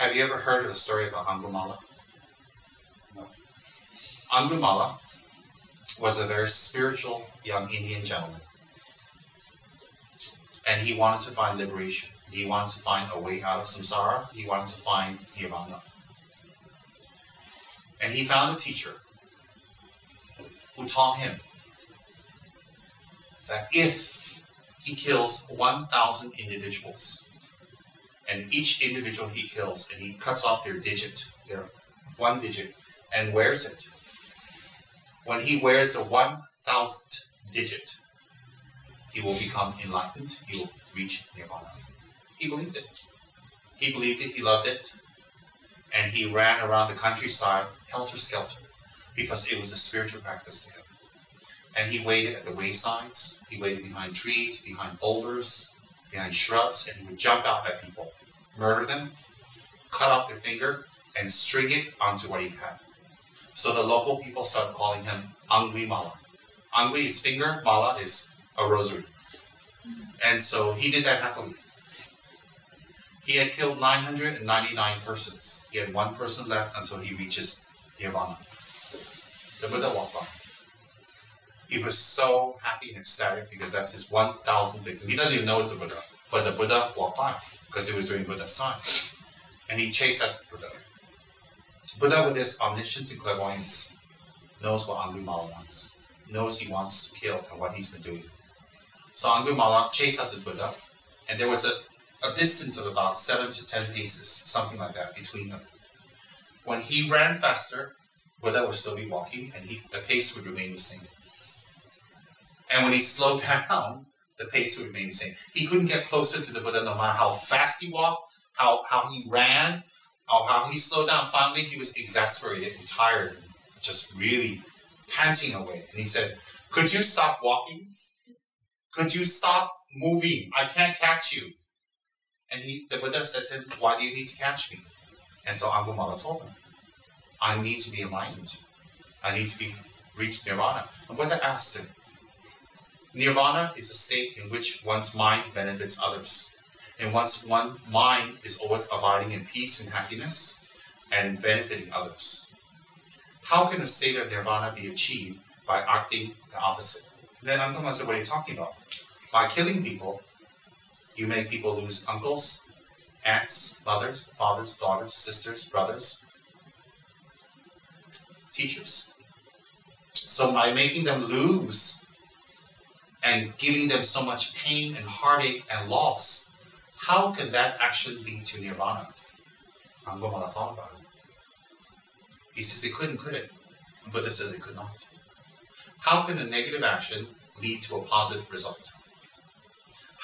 Have you ever heard of the story about Angulimala? No. Angulimala was a very spiritual young Indian gentleman. And he wanted to find liberation. He wanted to find a way out of samsara. He wanted to find nirvana. And he found a teacher who taught him that if he kills 1,000 individuals, and each individual he kills, and he cuts off their digit, their one digit, and wears it, when he wears the 1,000th digit, he will become enlightened, he will reach nirvana. He believed it. He believed it, he loved it, and he ran around the countryside helter-skelter because it was a spiritual practice to him. And he waited at the waysides, he waited behind trees, behind boulders, behind shrubs, and he would jump out at people, murder them, cut off their finger, and string it onto what he had. So the local people started calling him Angulimala. Angui is finger, mala is a rosary. And so he did that happily. He had killed 999 persons. He had one person left until he reaches nirvana. The Buddha walked by. He was so happy and ecstatic because that's his 1,000th victim. He doesn't even know it's a Buddha, but the Buddha walked by because it was during Buddha's time. And he chased after Buddha. Buddha, with his omniscience and clairvoyance, knows what Angulimala wants, knows he wants to kill and what he's been doing. So Angulimala chased after Buddha, and there was a distance of about 7 to 10 paces, something like that, between them. When he ran faster, Buddha would still be walking, and the pace would remain the same. And when he slowed down, the pace would remain the same. He couldn't get closer to the Buddha no matter how fast he walked, how he ran, or how he slowed down. Finally, he was exasperated and tired, and just really panting away. And he said, "Could you stop walking? Could you stop moving? I can't catch you." And the Buddha said to him, "Why do you need to catch me?" And so Angulimala told him, "I need to be enlightened. I need to reach nirvana." And Buddha asked him, nirvana is a state in which one's mind benefits others. And one's mind is always abiding in peace and happiness and benefiting others. How can a state of nirvana be achieved by acting the opposite? Then Angulimala said, "What are you talking about? By killing people, you make people lose uncles, aunts, mothers, fathers, daughters, sisters, brothers, teachers. So by making them lose and giving them so much pain and heartache and loss, how can that actually lead to nirvana?" Angulimala thought about it. He says it couldn't, could it? And Buddha says it could not. How can a negative action lead to a positive result?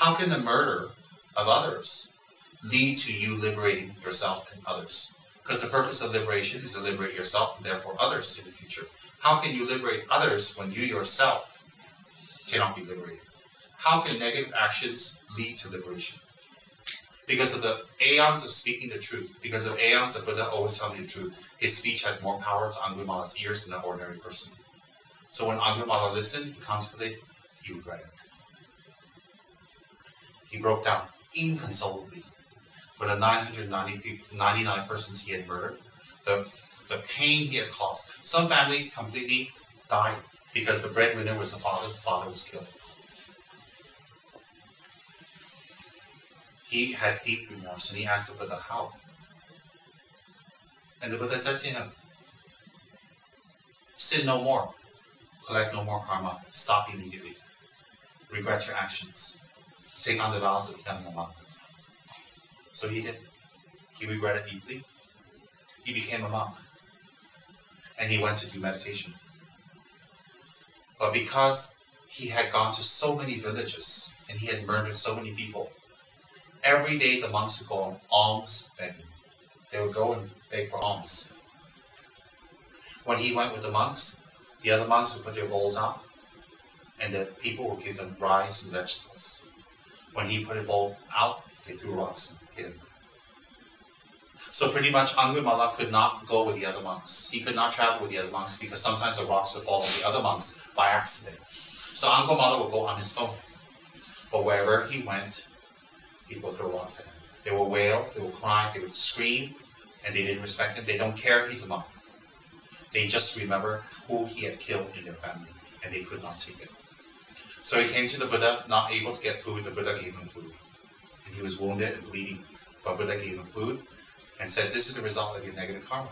How can the murder of others lead to you liberating yourself and others? Because the purpose of liberation is to liberate yourself and therefore others in the future. How can you liberate others when you yourself cannot be liberated? How can negative actions lead to liberation? Because of the aeons of speaking the truth, because of aeons of Buddha always telling the truth, his speech had more power to Angulimala's ears than an ordinary person. So when Angulimala listened, he contemplated, he regretted. He broke down inconsolably for the 999 persons he had murdered, the pain he had caused. Some families completely died because the breadwinner was the father was killed. He had deep remorse, and he asked the Buddha how. And the Buddha said to him, "Sin no more, collect no more karma, stop immediately, regret your actions, take on the vows of becoming a monk." So he did. He regretted deeply. He became a monk. And he went to do meditation. But because he had gone to so many villages, and he had murdered so many people, every day the monks would go on alms begging. They would go and beg for alms. When he went with the monks, the other monks would put their bowls out, and the people would give them rice and vegetables. When he put a bowl out, they threw rocks and hit him. So pretty much Angulimala could not go with the other monks. He could not travel with the other monks because sometimes the rocks would fall on the other monks by accident. So Angulimala would go on his own. But wherever he went, people would throw rocks at him. They would wail, they would cry, they would scream, And they didn't respect him. They don't care he's a monk. They just remember who he had killed in their family, and they could not take it. So he came to the Buddha, not able to get food. The Buddha gave him food. And he was wounded and bleeding. But Buddha gave him food and said, this is the result of your negative karma.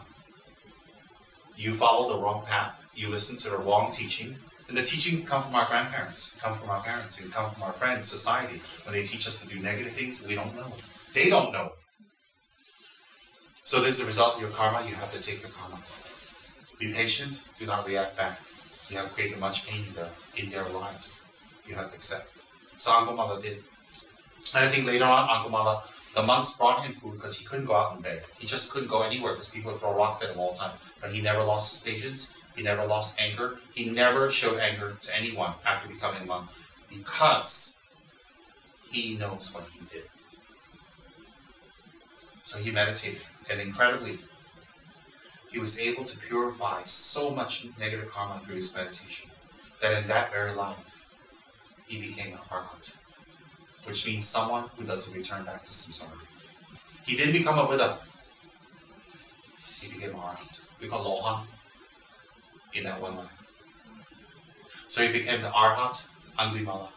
You follow the wrong path. You listen to the wrong teaching. And the teaching can come from our grandparents, come from our parents, and come from our friends, society. When they teach us to do negative things, we don't know. They don't know. So this is the result of your karma. You have to take your karma. Be patient. Do not react back. You have created much pain in their lives. You have to accept. So Angulimala did. And I think later on, Angulimala, the monks brought him food because he couldn't go out and beg. He just couldn't go anywhere because people would throw rocks at him all the time. But he never lost his patience. He never lost anger. He never showed anger to anyone after becoming a monk because he knows what he did. So he meditated, and incredibly, he was able to purify so much negative karma through his meditation that in that very life, he became an arhat, which means someone who doesn't return back to samsara. He didn't become a Buddha. He became an arhat. We call lohan in that one life. So he became the arhat Angulimala.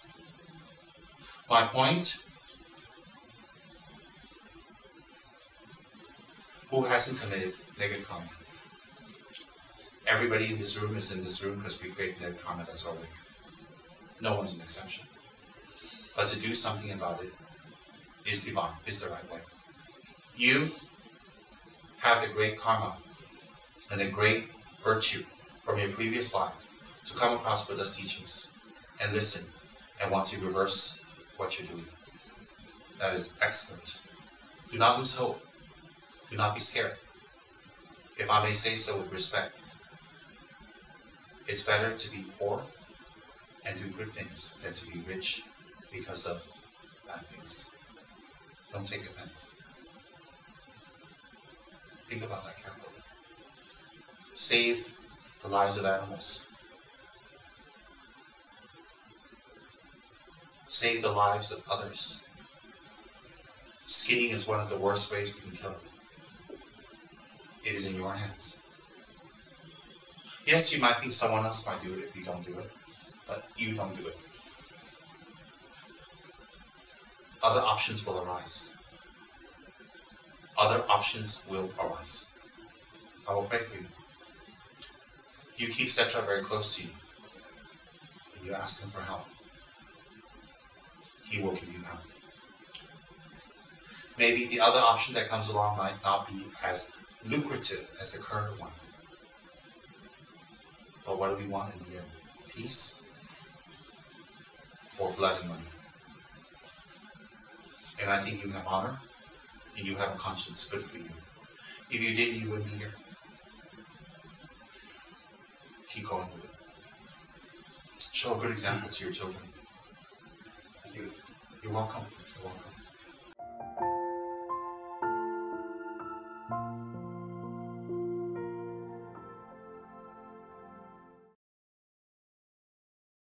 My point, who hasn't committed negative karma? Everybody in this room is in this room because we created negative karma that's already. No one's an exception. But to do something about it is divine, is the right way. You have the great karma and a great virtue from your previous life to come across Buddha's teachings and listen and want to reverse what you're doing. That is excellent. Do not lose hope. Do not be scared. If I may say so with respect, it's better to be poor and do good things than to be rich because of bad things. Don't take offense. Think about that carefully. Save the lives of animals. Save the lives of others. Skinning is one of the worst ways we can kill them. It is in your hands. Yes, you might think someone else might do it if you don't do it, but you don't do it. Other options will arise. Other options will arise. I will pray for you. You keep Setra very close to you, and you ask him for help. He will give you help. Maybe the other option that comes along might not be as lucrative as the current one. But what do we want in the end? Peace or blood and money? And I think you have honor and you have a conscience. Good for you. If you didn't, you wouldn't be here. Keep going with it. Show a good example to your children. You're welcome. You're welcome.